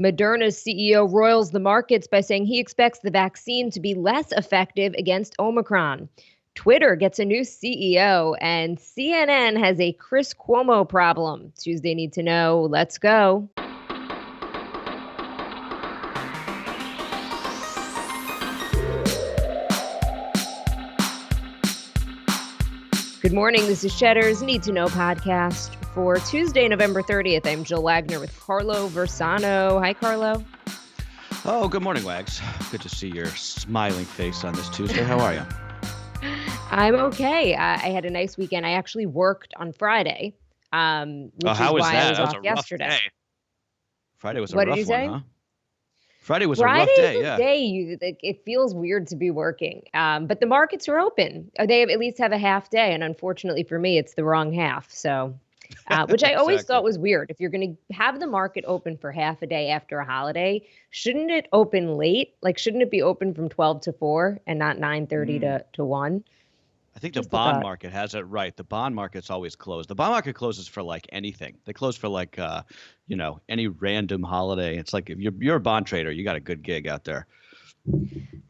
Moderna's CEO roils the markets by saying he expects the vaccine to be less effective against Omicron. Twitter gets a new CEO, and CNN has a Chris Cuomo problem. Tuesday Need to Know. Let's go. Good morning. This is Cheddar's Need to Know podcast for Tuesday, November 30th. I'm Jill Wagner with Carlo Versano. Hi, Carlo. Oh, good morning, Wags. Good to see your smiling face on this Tuesday. How are you? I'm okay. I had a nice weekend. I actually worked on Friday, which how is was why that? I was That was off a rough yesterday. day. Friday was a What did rough you say? one, huh? Friday was Friday's a rough day, a yeah. day it feels weird to be working, but the markets are open. They at least have a half day, and unfortunately for me, it's the wrong half. So, which I always thought was weird. If you're going to have the market open for half a day after a holiday, shouldn't it open late? Like, shouldn't it be open from 12 to 4 and not 9:30 to 1? I think the bond market has it right. The bond market's always closed. The bond market closes for like anything. They close for like, any random holiday. It's like if you're a bond trader, you got a good gig out there.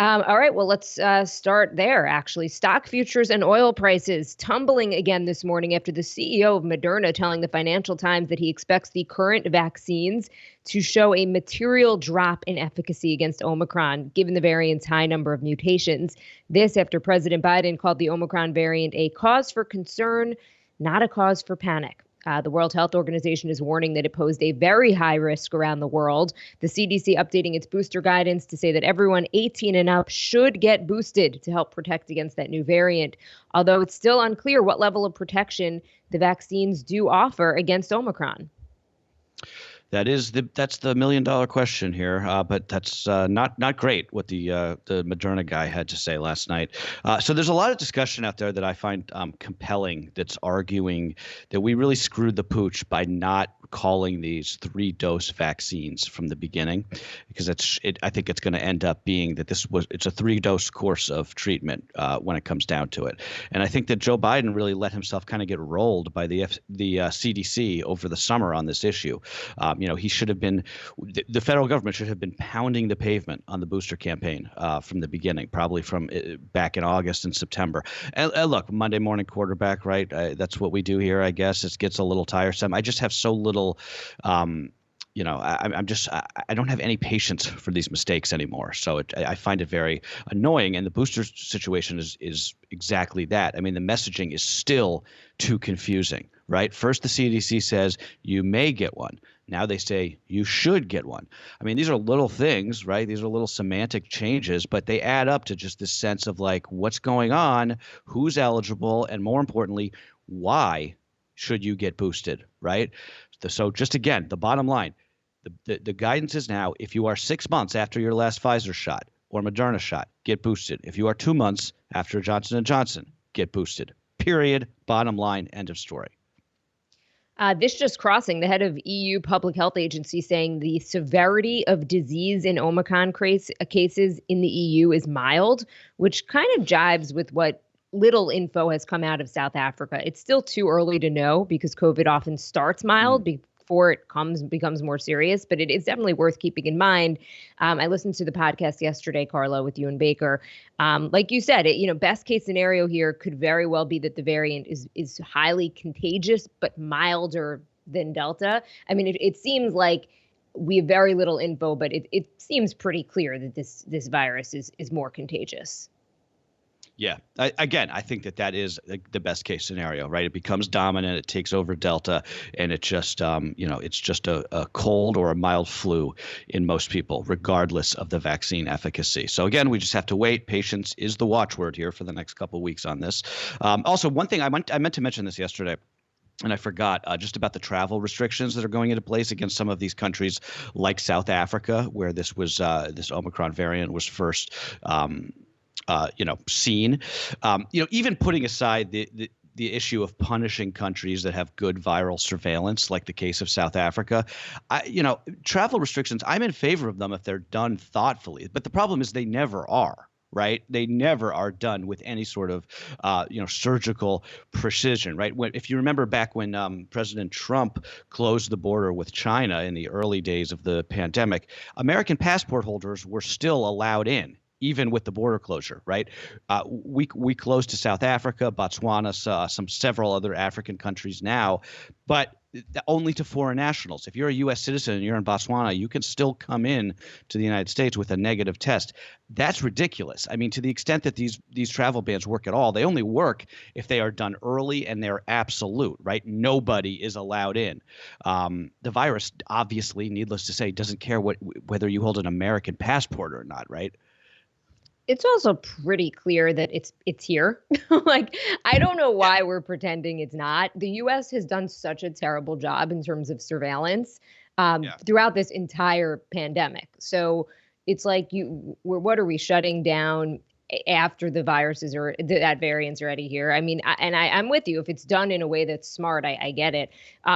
All right, well, let's start there, actually. Stock futures and oil prices tumbling again this morning after the CEO of Moderna telling the Financial Times that he expects the current vaccines to show a material drop in efficacy against Omicron, given the variant's high number of mutations. This after President Biden called the Omicron variant a cause for concern, not a cause for panic. The World Health Organization is warning that it posed a very high risk around the world. The CDC updating its booster guidance to say that everyone 18 and up should get boosted to help protect against that new variant, although it's still unclear what level of protection the vaccines do offer against Omicron. That's the $1 million question here, but that's not great what the Moderna guy had to say last night. So there's a lot of discussion out there that I find compelling that's arguing that we really screwed the pooch by not calling these 3-dose vaccines from the beginning, because I think it's going to end up being that it's a 3-dose course of treatment when it comes down to it. And I think that Joe Biden really let himself kind of get rolled by the CDC over the summer on this issue. He should have been – the federal government should have been pounding the pavement on the booster campaign from the beginning, probably from back in August and September. And look, Monday morning quarterback, right? That's what we do here, I guess. It gets a little tiresome. I just have so little I don't have any patience for these mistakes anymore. So I find it very annoying. And the booster situation is exactly that. I mean, the messaging is still too confusing, right? First, the CDC says you may get one. Now they say you should get one. I mean, these are little things, right? These are little semantic changes, but they add up to just this sense of like what's going on, who's eligible, and more importantly, why should you get boosted, right? So just again, the bottom line, the guidance is now if you are 6 months after your last Pfizer shot or Moderna shot, get boosted. If you are 2 months after Johnson & Johnson, get boosted. Period. Bottom line. End of story. This just crossing, the head of EU Public Health Agency saying the severity of disease in Omicron cases in the EU is mild, which kind of jives with what little info has come out of South Africa. It's still too early to know because COVID often starts mild before it becomes more serious, but it is definitely worth keeping in mind. I listened to the podcast yesterday, Carlo, with you and Baker. Like you said, best case scenario here could very well be that the variant is highly contagious, but milder than Delta. I mean, it seems like we have very little info, but it seems pretty clear that this virus is more contagious. Yeah. I think that is the best case scenario, right? It becomes dominant. It takes over Delta, and it just, it's just a cold or a mild flu in most people, regardless of the vaccine efficacy. So again, we just have to wait. Patience is the watchword here for the next couple of weeks on this. Also, one thing I meant to mention this yesterday, and I forgot just about the travel restrictions that are going into place against some of these countries like South Africa, where this Omicron variant was first seen. Even putting aside the issue of punishing countries that have good viral surveillance, like the case of South Africa, travel restrictions, I'm in favor of them if they're done thoughtfully. But the problem is they never are. right? They never are done with any sort of, surgical precision, right? If you remember back when President Trump closed the border with China in the early days of the pandemic, American passport holders were still allowed in, even with the border closure, right? We closed to South Africa, Botswana, several other African countries now, but only to foreign nationals. If you're a U.S. citizen and you're in Botswana, you can still come in to the United States with a negative test. That's ridiculous. I mean, to the extent that these travel bans work at all, they only work if they are done early and they're absolute, right? Nobody is allowed in. The virus, obviously, needless to say, doesn't care whether you hold an American passport or not, right? It's also pretty clear that it's here. Like, I don't know why we're pretending it's not. The US has done such a terrible job in terms of surveillance throughout this entire pandemic. So it's like what are we shutting down after the viruses or that variant's already here? I mean, I'm with you. If it's done in a way that's smart, I get it.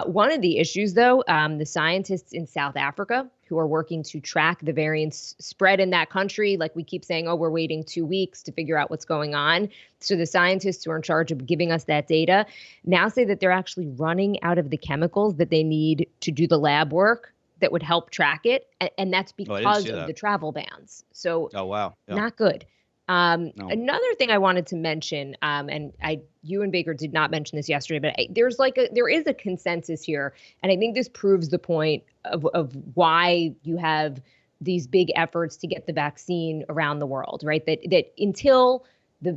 One of the issues, though, the scientists in South Africa who are working to track the variants spread in that country, like we keep saying, oh, we're waiting 2 weeks to figure out what's going on. So the scientists who are in charge of giving us that data now say that they're actually running out of the chemicals that they need to do the lab work that would help track it. And that's because of the travel bans. So oh, wow. Yeah. Not good. No. Another thing I wanted to mention, and you and Baker did not mention this yesterday, but there is a consensus here, and I think this proves the point of why you have these big efforts to get the vaccine around the world, right? That until the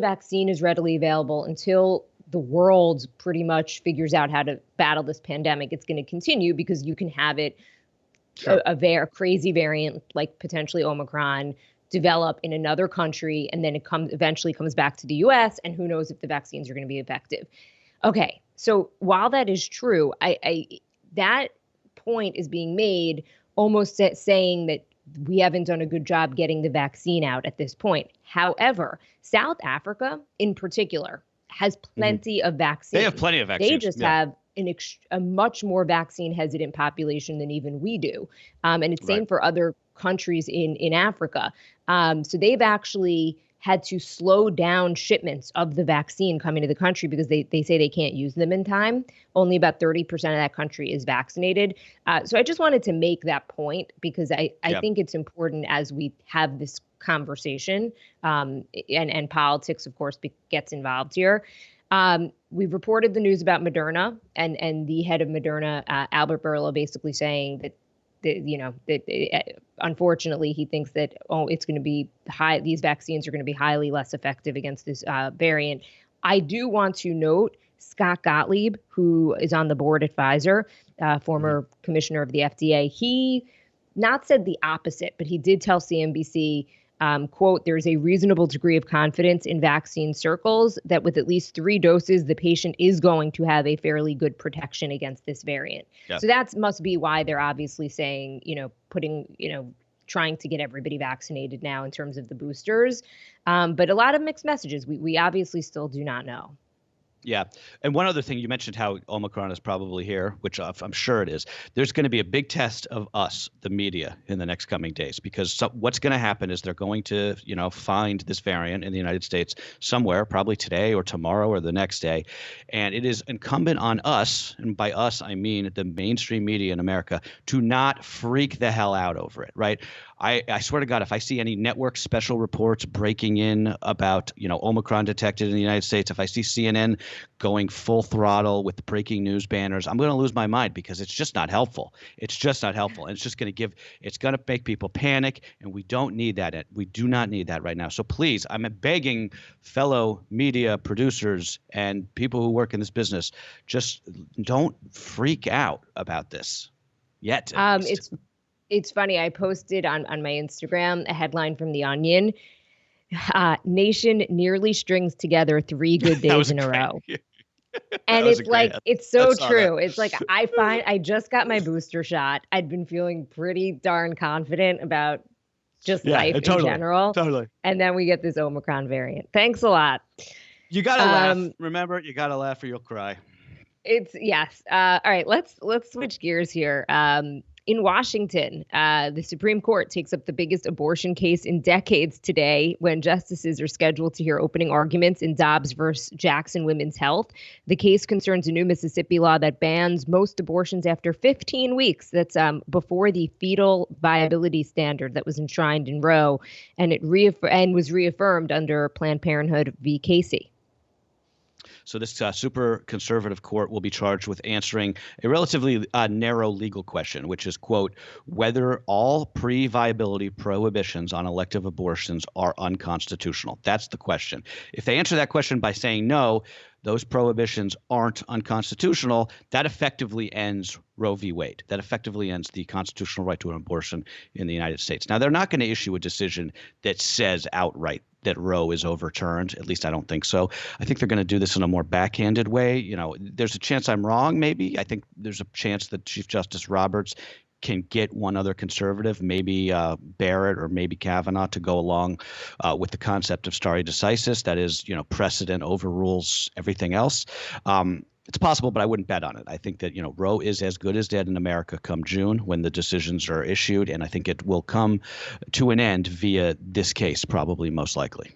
vaccine is readily available, until the world pretty much figures out how to battle this pandemic, it's going to continue because you can have it, sure, a crazy variant like potentially Omicron develop in another country, and then it eventually comes back to the US, and who knows if the vaccines are going to be effective. Okay, so while that is true, that point is being made almost saying that we haven't done a good job getting the vaccine out at this point. However, South Africa in particular has plenty of vaccines. They have plenty of vaccines. They just have a much more vaccine hesitant population than even we do. And it's same for other countries in Africa. So they've actually had to slow down shipments of the vaccine coming to the country because they say they can't use them in time. Only about 30% of that country is vaccinated. So I just wanted to make that point because I think it's important as we have this conversation, and politics, of course, gets involved here. We've reported the news about Moderna and the head of Moderna, Albert Bourla, basically saying that unfortunately he thinks that it's going to be these vaccines are going to be highly less effective against this variant. I do want to note Scott Gottlieb, who is on the board at Pfizer, former commissioner of the FDA. He not said the opposite, but he did tell CNBC, quote, there's a reasonable degree of confidence in vaccine circles that with at least 3 doses, the patient is going to have a fairly good protection against this variant. Yeah. So that must be why they're obviously saying, trying to get everybody vaccinated now in terms of the boosters. But a lot of mixed messages. We obviously still do not know. Yeah. And one other thing, you mentioned how Omicron is probably here, which I'm sure it is. There's going to be a big test of us, the media, in the next coming days, because what's going to happen is they're going to, find this variant in the United States somewhere, probably today or tomorrow or the next day. And it is incumbent on us, and by us, I mean the mainstream media in America, to not freak the hell out over it, right? I swear to God, if I see any network special reports breaking in about, Omicron detected in the United States, if I see CNN going full throttle with the breaking news banners, I'm going to lose my mind because it's just not helpful. It's just not helpful. And it's just going to make people panic. And we don't need that. We do not need that right now. So please, I'm begging fellow media producers and people who work in this business, just don't freak out about this yet. It's funny. I posted on my Instagram a headline from The Onion. Nation nearly strings together 3 good days in a row. And it's like, it's so true. It's like, I just got my booster shot. I'd been feeling pretty darn confident about just life in general. Totally. And then we get this Omicron variant. Thanks a lot. You got to laugh. Remember, you got to laugh or you'll cry. Yes. All right. Let's switch gears here. In Washington, the Supreme Court takes up the biggest abortion case in decades today when justices are scheduled to hear opening arguments in Dobbs versus Jackson Women's Health. The case concerns a new Mississippi law that bans most abortions after 15 weeks. That's before the fetal viability standard that was enshrined in Roe, and was reaffirmed under Planned Parenthood v. Casey. So this super conservative court will be charged with answering a relatively narrow legal question, which is, quote, whether all pre-viability prohibitions on elective abortions are unconstitutional. That's the question. If they answer that question by saying no, those prohibitions aren't unconstitutional, that effectively ends Roe v. Wade. That effectively ends the constitutional right to an abortion in the United States. Now, they're not going to issue a decision that says outright that Roe is overturned. At least I don't think so. I think they're going to do this in a more backhanded way. You know, there's a chance I'm wrong, maybe. I think there's a chance that Chief Justice Roberts can get one other conservative, maybe Barrett or maybe Kavanaugh, to go along with the concept of stare decisis. That is, you know, precedent overrules everything else. It's possible, but I wouldn't bet on it. I think that, you know, Roe is as good as dead in America come June when the decisions are issued, and I think it will come to an end via this case, probably most likely.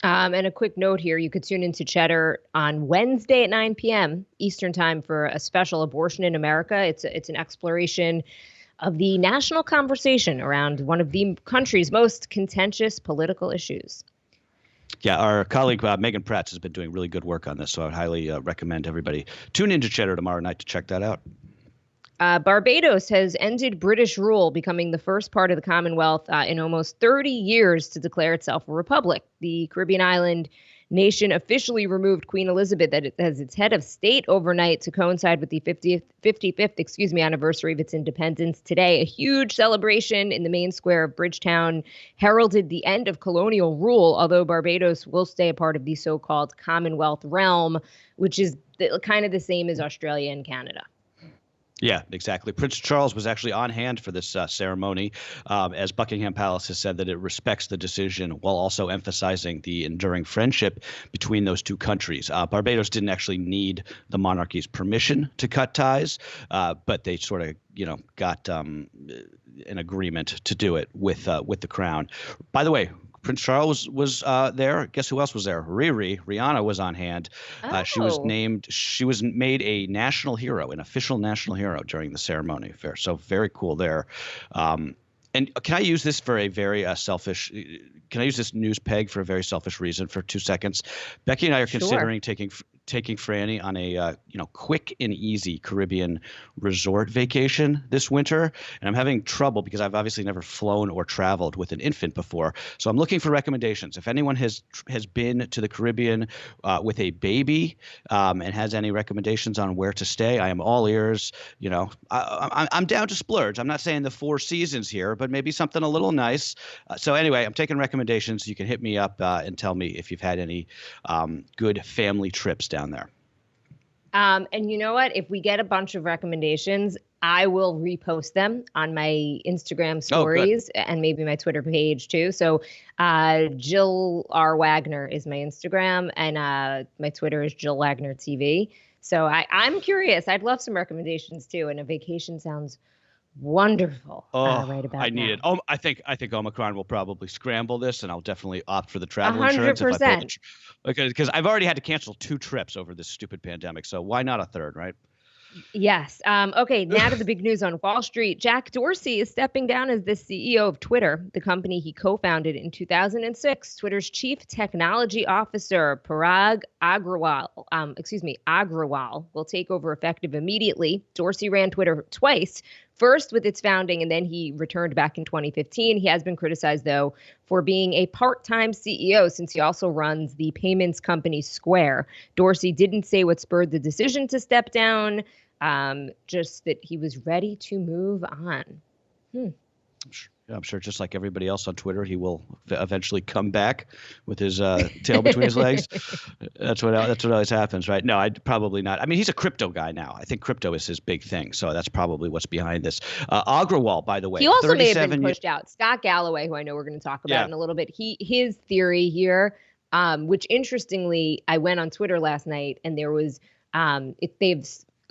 And a quick note here, you could tune into Cheddar on Wednesday at 9 p.m. Eastern time for a special Abortion in America. It's an exploration of the national conversation around one of the country's most contentious political issues. Yeah, our colleague Megan Pratt has been doing really good work on this, so I would highly recommend everybody tune into Cheddar tomorrow night to check that out. Barbados has ended British rule, becoming the first part of the Commonwealth in almost 30 years to declare itself a republic. The Caribbean island nation officially removed Queen Elizabeth as its head of state overnight to coincide with the 55th anniversary of its independence. Today, a huge celebration in the main square of Bridgetown heralded the end of colonial rule, although Barbados will stay a part of the so-called Commonwealth realm, which is kind of the same as Australia and Canada. Yeah, exactly. Prince Charles was actually on hand for this ceremony, as Buckingham Palace has said that it respects the decision while also emphasizing the enduring friendship between those two countries. Barbados didn't actually need the monarchy's permission to cut ties, but they sort of, you know, got an agreement to do it with the crown. By the way, Prince Charles was there. Guess who else was there? Rihanna was on hand. She was made a national hero, an official national hero during the ceremony. So very cool there. And can I use this for a very selfish? Can I use this news peg for a very selfish reason for 2 seconds? Becky and I are considering taking Franny on a quick and easy Caribbean resort vacation this winter, and I'm having trouble because I've obviously never flown or traveled with an infant before. So I'm looking for recommendations. If anyone has been to the Caribbean with a baby and has any recommendations on where to stay, I am all ears. You know, I'm down to splurge. I'm not saying the Four Seasons here, but maybe something a little nice. So anyway, I'm taking recommendations. You can hit me up and tell me if you've had any good family trips down there. And you know what? If we get a bunch of recommendations, I will repost them on my Instagram stories and maybe my Twitter page too. So Jill R. Wagner is my Instagram, and my Twitter is Jill Wagner TV. So I'm curious. I'd love some recommendations too. And a vacation sounds wonderful. Right about I need now. it. Oh, I think Omicron will probably scramble this, and I'll definitely opt for the travel 100%. insurance if I pull because I've already had to cancel 2 trips over this stupid pandemic. So why not a third, right? Yes. Okay. Now to the big news on Wall Street. Jack Dorsey is stepping down as the CEO of Twitter, the company he co-founded in 2006. Twitter's chief technology officer, Parag Agrawal will take over effective immediately. Dorsey ran Twitter twice, first with its founding, and then he returned back in 2015. He has been criticized, though, for being a part-time CEO since he also runs the payments company Square. Dorsey didn't say what spurred the decision to step down, just that he was ready to move on. I'm sure just like everybody else on Twitter, he will eventually come back with his tail between his legs. That's what always happens, right? No, I'd probably not. I mean, he's a crypto guy now. I think crypto is his big thing. So that's probably what's behind this. Agrawal, by the way. He also may have been pushed out. Scott Galloway, who I know we're going to talk about in a little bit, his theory here, which interestingly, I went on Twitter last night and there was, they've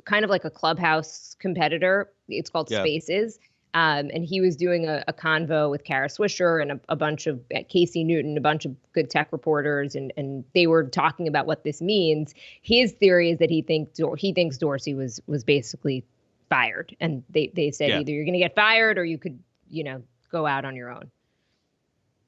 kind of like a Clubhouse competitor. It's called Yeah. Spaces. And he was doing a convo with Kara Swisher and a bunch of Casey Newton, a bunch of good tech reporters, and they were talking about what this means. His theory is that he thinks Dorsey was basically fired, and they said either you're going to get fired or you could go out on your own.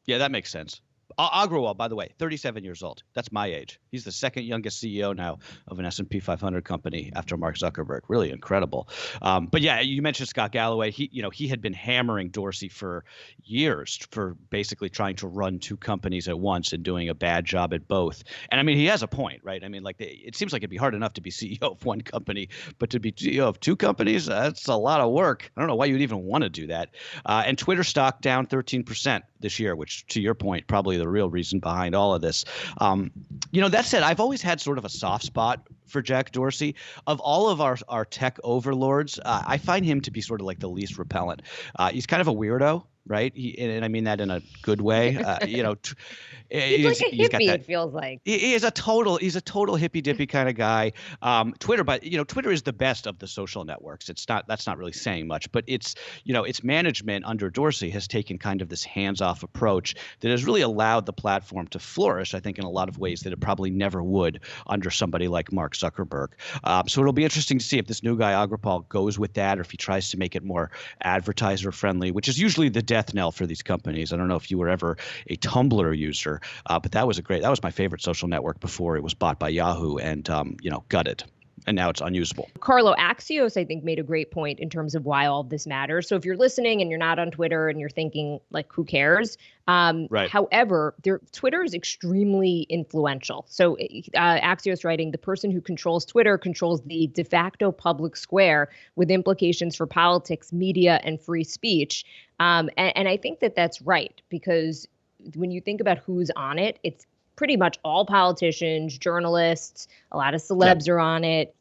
Yeah, that makes sense. Agrawal, by the way, 37 years old. That's my age. He's the second youngest CEO now of an S&P 500 company after Mark Zuckerberg. Really incredible. But yeah, you mentioned Scott Galloway. He had been hammering Dorsey for years for basically trying to run two companies at once and doing a bad job at both. And I mean, he has a point, right? I mean, like it seems like it'd be hard enough to be CEO of one company, but to be CEO of two companies, that's a lot of work. I don't know why you'd even want to do that. And Twitter stock down 13% this year, which, to your point, probably the real reason behind all of this. That said, I've always had sort of a soft spot for Jack Dorsey. Of all of our tech overlords, I find him to be sort of like the least repellent. He's kind of a weirdo, right? And I mean that in a good way. He's like a hippie, it feels like. He's a total hippy dippy kind of guy. Twitter, but Twitter is the best of the social networks. That's not really saying much, but its management under Dorsey has taken kind of this hands-off approach that has really allowed the platform to flourish, I think, in a lot of ways that it probably never would under somebody like Mark Zuckerberg. So it'll be interesting to see if this new guy Agrawal goes with that, or if he tries to make it more advertiser friendly, which is usually the death knell for these companies. I don't know if you were ever a Tumblr user, but that was my favorite social network before it was bought by Yahoo and gutted. And now it's unusable. Carlo Axios, I think, made a great point in terms of why all of this matters. So if you're listening and you're not on Twitter and you're thinking, like, who cares? Right. However, Twitter is extremely influential. So Axios writing, the person who controls Twitter controls the de facto public square with implications for politics, media, and free speech. And I think that that's right, because when you think about who's on it, it's pretty much all politicians, journalists, a lot of celebs are on it.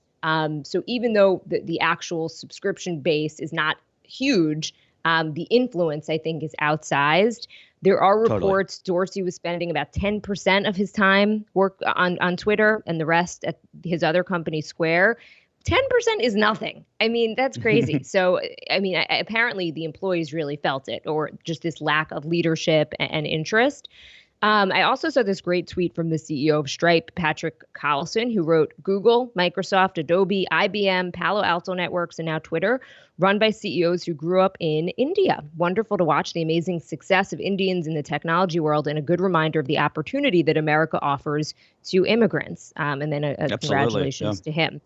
So even though the actual subscription base is not huge, the influence, I think, is outsized. There are reports Dorsey was spending about 10% of his time work on Twitter and the rest at his other company, Square. 10% is nothing. I mean, that's crazy. So, I mean, apparently the employees really felt it, or just this lack of leadership and interest. I also saw this great tweet from the CEO of Stripe, Patrick Collison, who wrote, Google, Microsoft, Adobe, IBM, Palo Alto Networks, and now Twitter, run by CEOs who grew up in India. Wonderful to watch the amazing success of Indians in the technology world, and a good reminder of the opportunity that America offers to immigrants. And then a congratulations to him.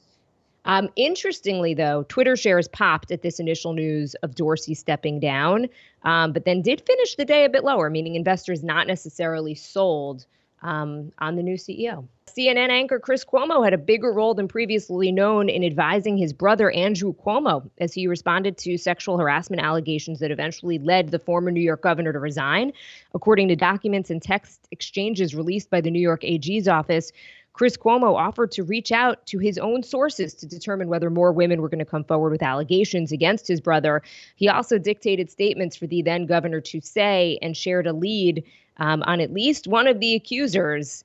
Interestingly, though, Twitter shares popped at this initial news of Dorsey stepping down, but then did finish the day a bit lower, meaning investors not necessarily sold on the new CEO. CNN anchor Chris Cuomo had a bigger role than previously known in advising his brother, Andrew Cuomo, as he responded to sexual harassment allegations that eventually led the former New York governor to resign. According to documents and text exchanges released by the New York AG's office, Chris Cuomo offered to reach out to his own sources to determine whether more women were going to come forward with allegations against his brother. He also dictated statements for the then governor to say, and shared a lead on at least one of the accusers.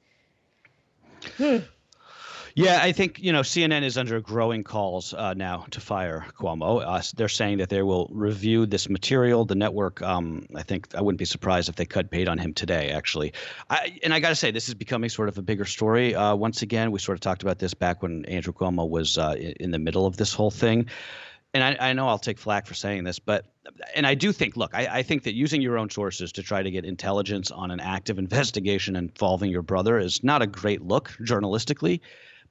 Yeah, I think, CNN is under growing calls now to fire Cuomo. They're saying that they will review this material. The network, I think I wouldn't be surprised if they cut bait on him today, actually. I got to say, this is becoming sort of a bigger story. Once again, we sort of talked about this back when Andrew Cuomo was in the middle of this whole thing. And I know I'll take flack for saying this, and I do think, look, I think that using your own sources to try to get intelligence on an active investigation involving your brother is not a great look journalistically.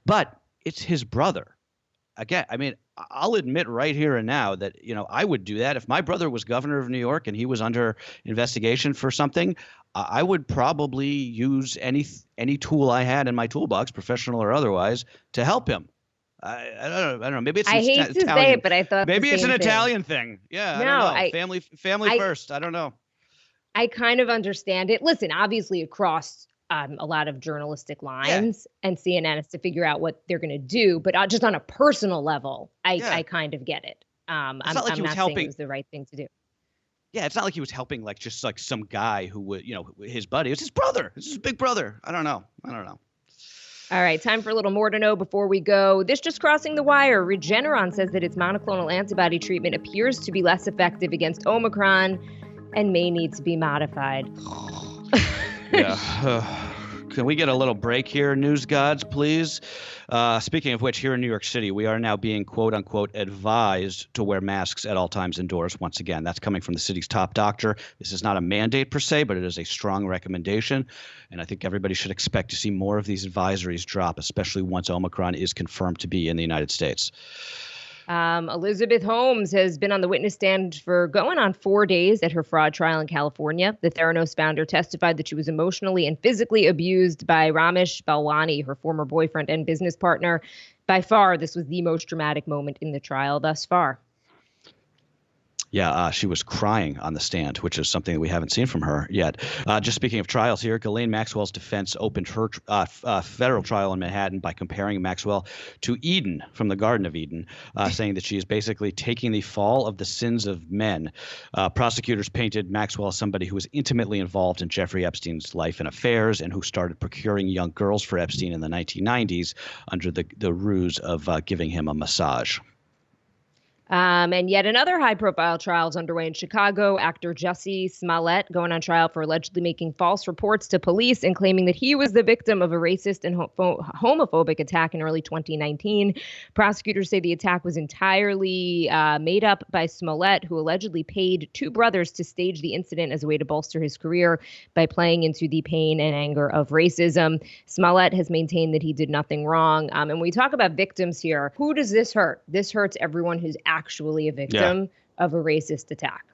But it's his brother. Again, I mean, I'll admit right here and now that, I would do that. If my brother was governor of New York and he was under investigation for something, I would probably use any tool I had in my toolbox, professional or otherwise, to help him. I don't know. Maybe it's I hate to say it, but I thought maybe it's an Italian thing. Yeah, I don't know. Family first. I don't know. I kind of understand it. Listen, obviously across a lot of journalistic lines, and CNN has to figure out what they're going to do. But just on a personal level, I kind of get it. I'm not saying it was the right thing to do. Yeah, it's not like he was helping just like some guy who would, his buddy. It's his brother. It's his big brother. I don't know. All right, time for a little more to know before we go. This just crossing the wire. Regeneron says that its monoclonal antibody treatment appears to be less effective against Omicron and may need to be modified. Yeah. Can we get a little break here, news gods, please? Speaking of which, here in New York City, we are now being, quote unquote, advised to wear masks at all times indoors. Once again, that's coming from the city's top doctor. This is not a mandate per se, but it is a strong recommendation. And I think everybody should expect to see more of these advisories drop, especially once Omicron is confirmed to be in the United States. Elizabeth Holmes has been on the witness stand for going on 4 days at her fraud trial in California. The Theranos founder testified that she was emotionally and physically abused by Ramesh Balwani, her former boyfriend and business partner. By far, this was the most dramatic moment in the trial thus far. Yeah, she was crying on the stand, which is something that we haven't seen from her yet. Just speaking of trials here, Ghislaine Maxwell's defense opened her federal trial in Manhattan by comparing Maxwell to Eden from the Garden of Eden, saying that she is basically taking the fall of the sins of men. Prosecutors painted Maxwell as somebody who was intimately involved in Jeffrey Epstein's life and affairs and who started procuring young girls for Epstein in the 1990s under the ruse of giving him a massage. And yet another high-profile trial is underway in Chicago. Actor Jussie Smollett going on trial for allegedly making false reports to police and claiming that he was the victim of a racist and homophobic attack in early 2019. Prosecutors say the attack was entirely made up by Smollett, who allegedly paid two brothers to stage the incident as a way to bolster his career by playing into the pain and anger of racism. Smollett has maintained that he did nothing wrong. And when we talk about victims here, who does this hurt? This hurts everyone who's actually a victim of a racist attack.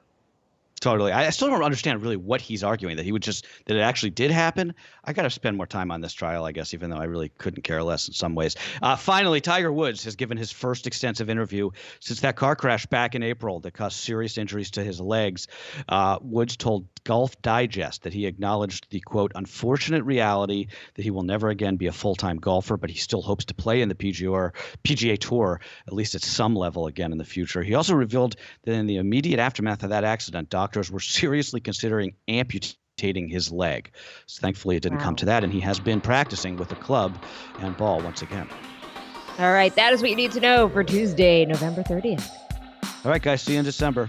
Totally. I still don't understand really what he's arguing, that it actually did happen. I got to spend more time on this trial, I guess, even though I really couldn't care less in some ways. Finally, Tiger Woods has given his first extensive interview since that car crash back in April that caused serious injuries to his legs. Woods told Golf Digest that he acknowledged the, quote, unfortunate reality that he will never again be a full-time golfer, but he still hopes to play in the PGA Tour, at least at some level again in the future. He also revealed that in the immediate aftermath of that accident, doctors were seriously considering amputating his leg. So thankfully, it didn't come to that, and he has been practicing with a club and ball once again. All right, that is what you need to know for Tuesday, November 30th. All right, guys, see you in December.